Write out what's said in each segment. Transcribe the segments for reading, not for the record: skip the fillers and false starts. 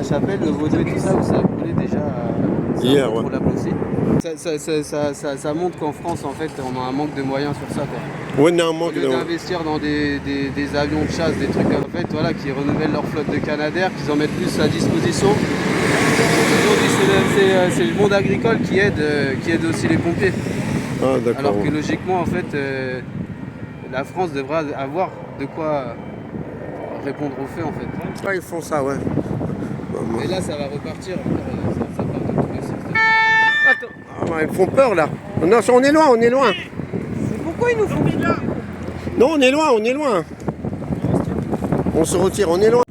Chapelle, le Vaudreuil, tout ça, où ça a brûlé déjà hier, ouais. aussi. Ça montre qu'en France, en fait, on a un manque de moyens sur ça, quoi. Ouais, non, Au manque lieu de... d'investir dans des avions de chasse, des trucs comme fait, voilà, qui renouvellent leur flotte de Canadair, qu'ils en mettent plus à disposition. Aujourd'hui, c'est le monde agricole qui aide aussi les pompiers. Ah, d'accord. Alors que logiquement, en fait, la France devrait avoir de quoi répondre aux faits, en fait. Ouais, ils font ça, ouais. Et là, ça va repartir. Ça part de tous les sens. Attends. Ah, bah, ils font peur, là. Non, on est loin, on est loin. Mais pourquoi ils nous font ça? Non, on est loin, on est loin. On se retire, on est loin.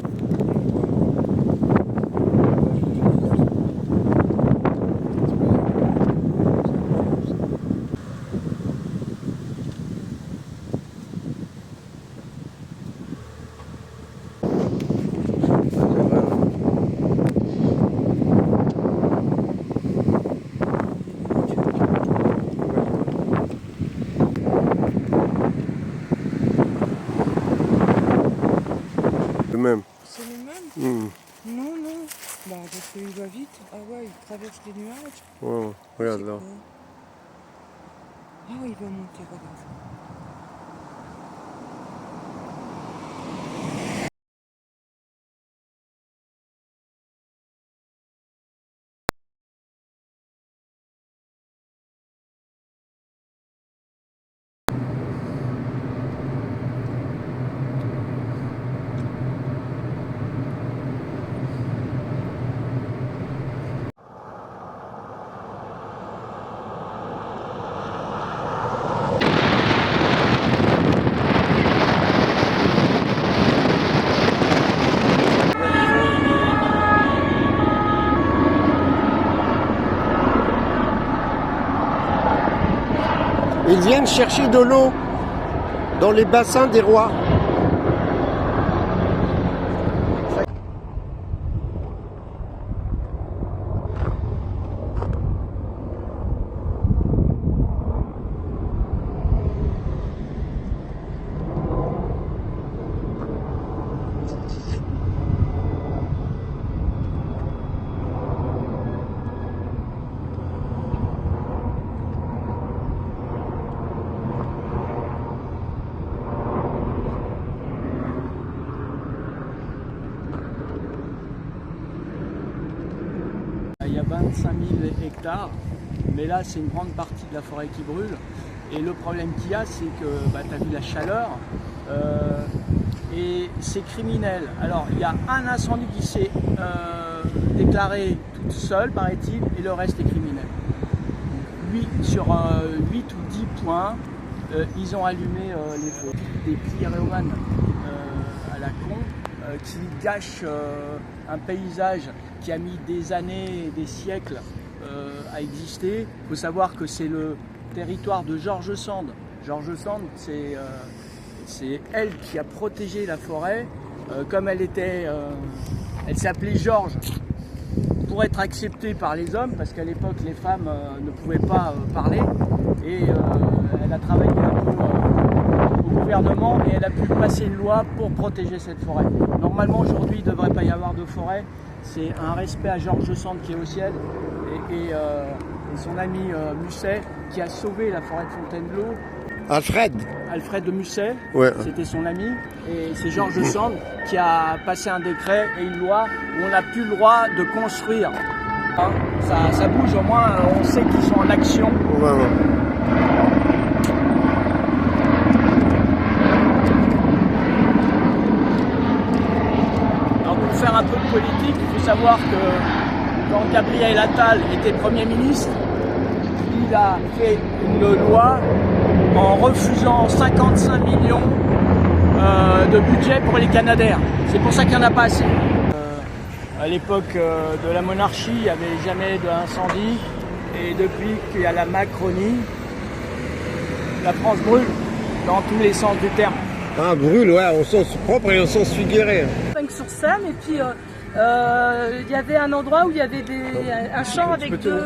Le même. C'est les mêmes? Hmm. Non, non. Bah, parce qu'il va vite. Ah ouais, il traverse les nuages. Ouais, regarde C'est là. quoi? Ah ouais, il va monter, regarde. Ils viennent chercher de l'eau dans les bassins des rois. Il y a 25 000 hectares, mais là c'est une grande partie de la forêt qui brûle. Et le problème qu'il y a, c'est que tu as vu la chaleur et c'est criminel. Alors il y a un incendie qui s'est déclaré tout seul, paraît-il, et le reste est criminel. 8 ou 10 points, ils ont allumé les feux. Des pyromanes à la con qui gâchent un paysage qui a mis des années et des siècles à exister. Il faut savoir que c'est le territoire de George Sand. George Sand, c'est elle qui a protégé la forêt. Comme elle s'appelait George pour être acceptée par les hommes, parce qu'à l'époque les femmes ne pouvaient pas parler. Et elle a travaillé un peu au gouvernement et elle a pu passer une loi pour protéger cette forêt. Normalement aujourd'hui il ne devrait pas y avoir de forêt. C'est un respect à George Sand qui est au ciel et son ami Musset qui a sauvé la forêt de Fontainebleau. Alfred de Musset, Ouais. c'était son ami, et c'est George Sand qui a passé un décret et une loi où on n'a plus le droit de construire. Hein, ça bouge, au moins on sait qu'ils sont en action. Ouais, ouais. Alors pour faire un peu de politique, il faut savoir que quand Gabriel Attal était Premier ministre, il a fait une loi en refusant 55 millions de budget pour les Canadair. C'est pour ça qu'il n'y en a pas assez. À l'époque de la monarchie, il n'y avait jamais d'incendie. Et depuis qu'il y a la Macronie, la France brûle dans tous les sens du terme. Ah, brûle, ouais, au sens propre et au sens figuré. Sur scène, et puis il y avait un endroit où il y avait un champ avec deux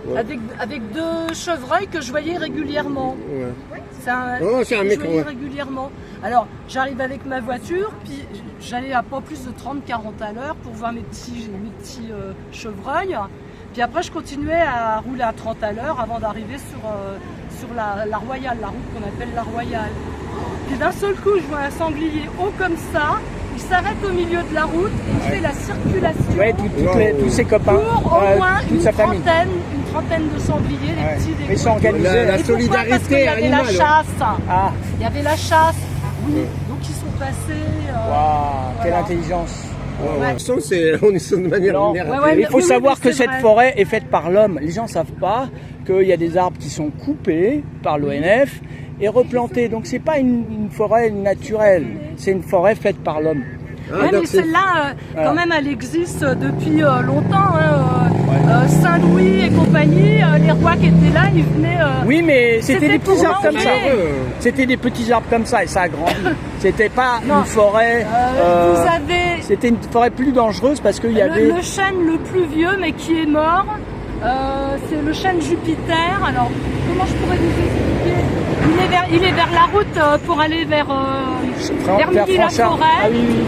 Ouais. avec deux chevreuils que je voyais régulièrement. Ouais. C'est un, C'est un que mec, je voyais ouais. régulièrement. Alors, j'arrive avec ma voiture, puis j'allais à pas plus de 30-40 à l'heure pour voir mes petits chevreuils. Puis après, je continuais à rouler à 30 à l'heure avant d'arriver sur la Royale, la route qu'on appelle la Royale. Puis d'un seul coup, je vois un sanglier haut comme ça. Il s'arrête au milieu de la route et il fait la circulation. Ouais, tous ses copains, Pour au moins toute sa famille. une trentaine de sangliers, Ouais. des petits, des Mais ils sont gros. organisés. La Et pourquoi? solidarité Parce qu'il y avait animale. la chasse. Ah, Il y avait la chasse. Oui. Donc ils sont passés. waouh, quelle voilà. intelligence. Ouais. De toute façon, on est sur de manière Non. vulnérable. Ouais, Il faut oui, savoir mais que c'est cette vrai. forêt est faite par l'homme. Les gens ne savent pas qu'il y a des arbres qui sont coupés par l'ONF et replantés. Donc c'est pas une forêt naturelle, c'est une forêt faite par l'homme. Ah, Ouais, donc mais c'est- celle-là, Voilà. quand même, elle existe depuis longtemps. Saint-Louis et compagnie, les rois qui étaient là, ils venaient. Oui, mais c'était C'était des petits pour arbres comme ça. manger. C'était des petits arbres comme ça et ça a grandi. C'était pas Non. une forêt. Vous avez C'était une forêt plus dangereuse parce qu'il y avait. le chêne le plus vieux, mais qui est mort. C'est le chêne Jupiter. Alors, comment je pourrais vous expliquer il est vers la route pour aller vers Vers Franchard. Milly-la-Forêt. Ah oui, oui.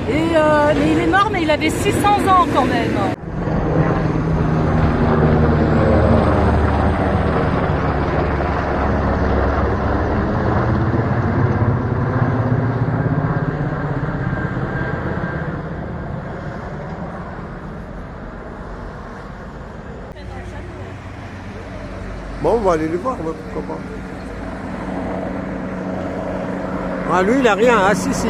Et mais il est mort, mais il avait 600 ans quand même. Bon, on va aller le voir, ouais, pourquoi pas. Ah, lui, il a rien. Ah, si, si.